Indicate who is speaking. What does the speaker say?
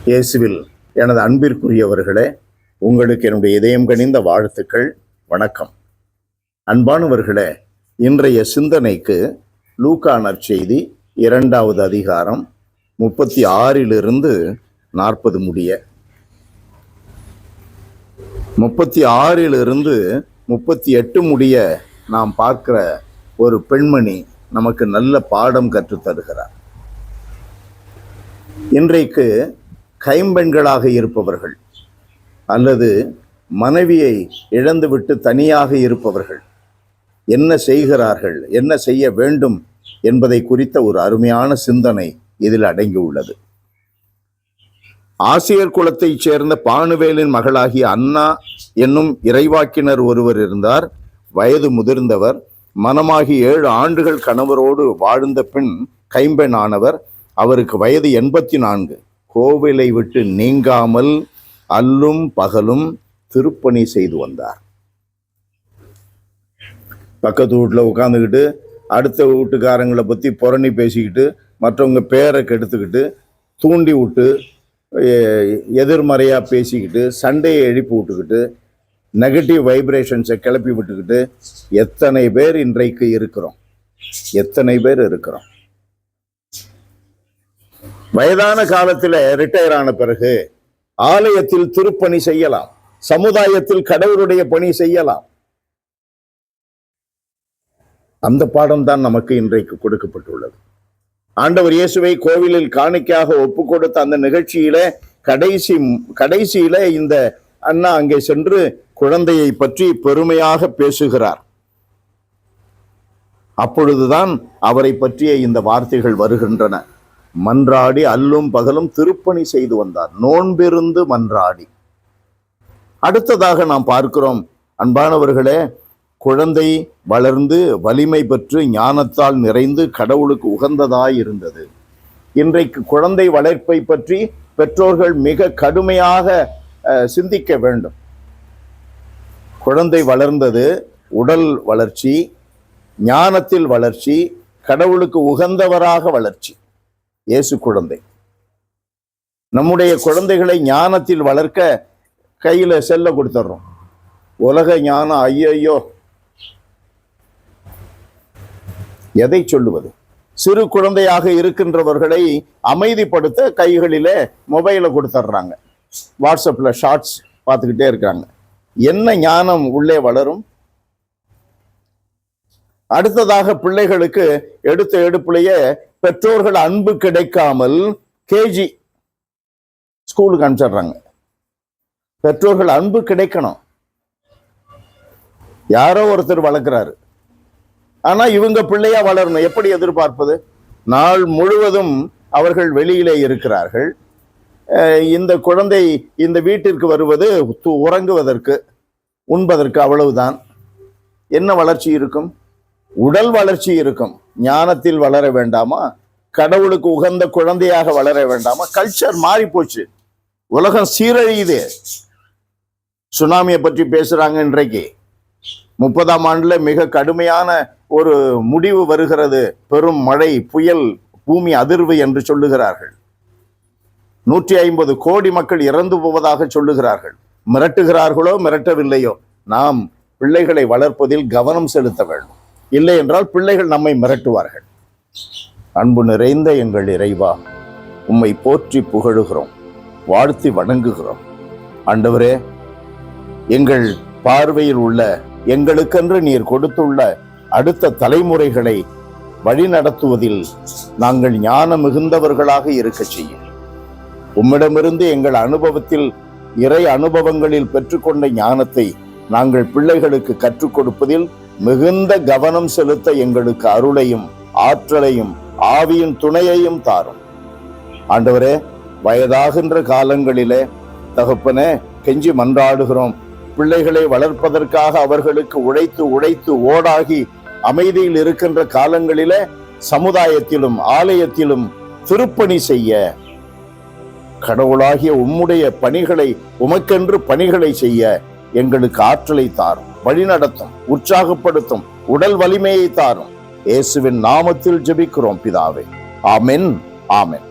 Speaker 1: இயேசுவில் எனது அன்பிற்குரியவர்களே, உங்களுக்கு என்னுடைய இதயம் கனிந்த வாழ்த்துக்கள். வணக்கம். அன்பானவர்களே, இன்றைய சிந்தனைக்கு லூக்கா நற்செய்தி 2வது அதிகாரம் 36 40 முடிய, 36 38 முடிய நாம் பார்க்கிற ஒரு பெண்மணி நமக்கு நல்ல பாடம் கற்றுத்தருகிறார். இன்றைக்கு கைம்பெண்களாக இருப்பவர்கள் அல்லது மனைவியை இழந்துவிட்டு தனியாக இருப்பவர்கள் என்ன செய்கிறார்கள், என்ன செய்ய வேண்டும் என்பதை குறித்த ஒரு அருமையான சிந்தனை இதில் அடங்கியுள்ளது. ஆசிரியர் குலத்தைச் சேர்ந்த பானுவேலின் மகளாகிய அன்னா என்னும் இறைவாக்கினர் ஒருவர் இருந்தார். வயது முதிர்ந்தவர். மனமாகி 7 ஆண்டுகள் கணவரோடு வாழ்ந்த பின் கைம்பெண் ஆனவர். அவருக்கு வயது 84. கோவிலை விட்டு நீங்காமல் அல்லும் பகலும் திருப்பணி செய்து வந்தார். பக்கத்து வீட்டில் உட்காந்துக்கிட்டு அடுத்த வீட்டுக்காரங்களை பற்றி புரணி பேசிக்கிட்டு மற்றவங்க பேரை கெடுத்துக்கிட்டு தூண்டி விட்டு எதிர்மறையாக பேசிக்கிட்டு சண்டையை எழுப்பி விட்டுக்கிட்டு நெகட்டிவ் வைப்ரேஷன்ஸை கிளப்பி விட்டுக்கிட்டு எத்தனை பேர் இன்றைக்கு இருக்கிறோம், எத்தனை பேர் இருக்கிறோம். வயதான காலத்தில் ரிட்டையர் ஆன பிறகு ஆலயத்தில் திருப்பணி செய்யலாம், சமுதாயத்தில் கடவுளுடைய பணி செய்யலாம். அந்த பாடம் தான் நமக்கு இன்றைக்கு கொடுக்கப்பட்டுள்ளது. ஆண்டவர் இயேசுவை கோவிலில் காணிக்கையாக ஒப்பு கொடுத்த அந்த நிகழ்ச்சியில கடைசியில இந்த அண்ணா அங்கே சென்று குழந்தையை பற்றி பெருமையாக பேசுகிறார். அப்பொழுதுதான் அவரை பற்றிய இந்த வார்த்தைகள் வருகின்றன. மன்றாடி அல்லும் பகலும் திருப்பணி செய்து வந்தார், நோன்பிருந்து மன்றாடி. அடுத்ததாக நாம் பார்க்கிறோம், அன்பானவர்களே, குழந்தை வளர்ந்து வலிமை பெற்று ஞானத்தால் நிறைந்து கடவுளுக்கு உகந்ததாய் இருந்தது. இன்றைக்கு குழந்தை வளர்ப்பை பற்றி பெற்றோர்கள் மிக கடுமையாக சிந்திக்க வேண்டும். குழந்தை வளர்ந்தது உடல் வளர்ச்சி, ஞானத்தில் வளர்ச்சி, கடவுளுக்கு உகந்தவராக வளர்ச்சி. இயேசு குழந்தை. நம்முடைய குழந்தைகளை ஞானத்தில் வளர்க்க கையில செல்ல கொடுத்துட்றோம். உலக ஞானம் ஐயோ, எதை சொல்லுவது? சிறு குழந்தையாக இருக்கின்றவர்களை அமைதிப்படுத்த கைகளிலே மொபைலை கொடுத்துட்றாங்க, வாட்ஸ்அப்ல ஷார்ட்ஸ் பார்த்துக்கிட்டே இருக்காங்க. என்ன ஞானம் உள்ளே வளரும்? அடுத்ததாக பிள்ளைகளுக்கு எடுத்த எடுப்புலையே பெற்றோர்கள் அன்பு கிடைக்காமல் கேஜி ஸ்கூலுக்கு அனுப்பிச்சிடுறாங்க. பெற்றோர்கள் அன்பு கிடைக்கணும், யாரோ ஒருத்தர் வளர்க்கிறாரு, ஆனா இவங்க பிள்ளையா வளரணும். எப்படி எதிர்பார்ப்பது? நாள் முழுவதும் அவர்கள் வெளியிலே இருக்கிறார்கள். இந்த குழந்தை இந்த வீட்டிற்கு வருவது உறங்குவதற்கு, உண்பதற்கு, அவ்வளவுதான். என்ன வளர்ச்சி இருக்கும்? உடல் வளர்ச்சி இருக்கும். ஞானத்தில் வளர வேண்டாமா? கடவுளுக்கு உகந்த குழந்தையாக வளர வேண்டாமா? கல்ச்சர் மாறி போச்சு, உலகம் சீரழியுது. சுனாமியை பற்றி பேசுறாங்க. இன்றைக்கு 30ஆம் ஆண்டுல மிக கடுமையான ஒரு முடிவு வருகிறது. பெரும் மழை, புயல், பூமி அதிர்வு என்று சொல்லுகிறார்கள். 150 கோடி மக்கள் இறந்து போவதாக சொல்லுகிறார்கள். மிரட்டுகிறார்களோ மிரட்டவில்லையோ, நாம் பிள்ளைகளை வளர்ப்பதில் கவனம் செலுத்த வேண்டும். இல்லை என்றால் பிள்ளைகள் நம்மை மிரட்டுவார்கள். அன்பு நிறைந்த எங்கள் இறைவா, உம்மை போற்றி புகழுகிறோம், வாழ்த்தி வணங்குகிறோம். ஆண்டவரே, எங்கள் பார்வையில் உள்ள எங்களுக்கென்று நீர் கொடுத்துள்ள அடுத்த தலைமுறைகளை வழிநடத்துவதில் நாங்கள் ஞான மிகுந்தவர்களாக இருக்க செய்யும். உம்மிடமிருந்து எங்கள் அனுபவத்தில், இறை அனுபவங்களில் பெற்றுக்கொண்ட ஞானத்தை நாங்கள் பிள்ளைகளுக்கு கற்றுக் கொடுப்பதில் மிகுந்த கவனம் செலுத்த எங்களுக்கு அருளையும் ஆற்றலையும் ஆவியின் துணையையும் தாரும். ஆண்டவரே, வயதாகின்ற காலங்களிலே தகப்பனே கெஞ்சி மன்றாடுகிறோம். பிள்ளைகளை வளர்ப்பதற்காக அவர்களுக்கு உழைத்து உழைத்து ஓடாகி அமைதியில் இருக்கின்ற காலங்களிலே சமுதாயத்திலும் ஆலயத்திலும் திருப்பணி செய்ய, கடவுளாகிய உம்முடைய பணிகளை, உமக்கென்று பணிகளை செய்ய எங்களுக்கு ஆற்றலை தாரும், வழிநடத்தும், உற்சாகப்படுத்தும், உடல் வலிமையை தாரும். இயேசுவின் நாமத்தில் ஜெபிக்கிறோம் பிதாவே. ஆமென், ஆமென்.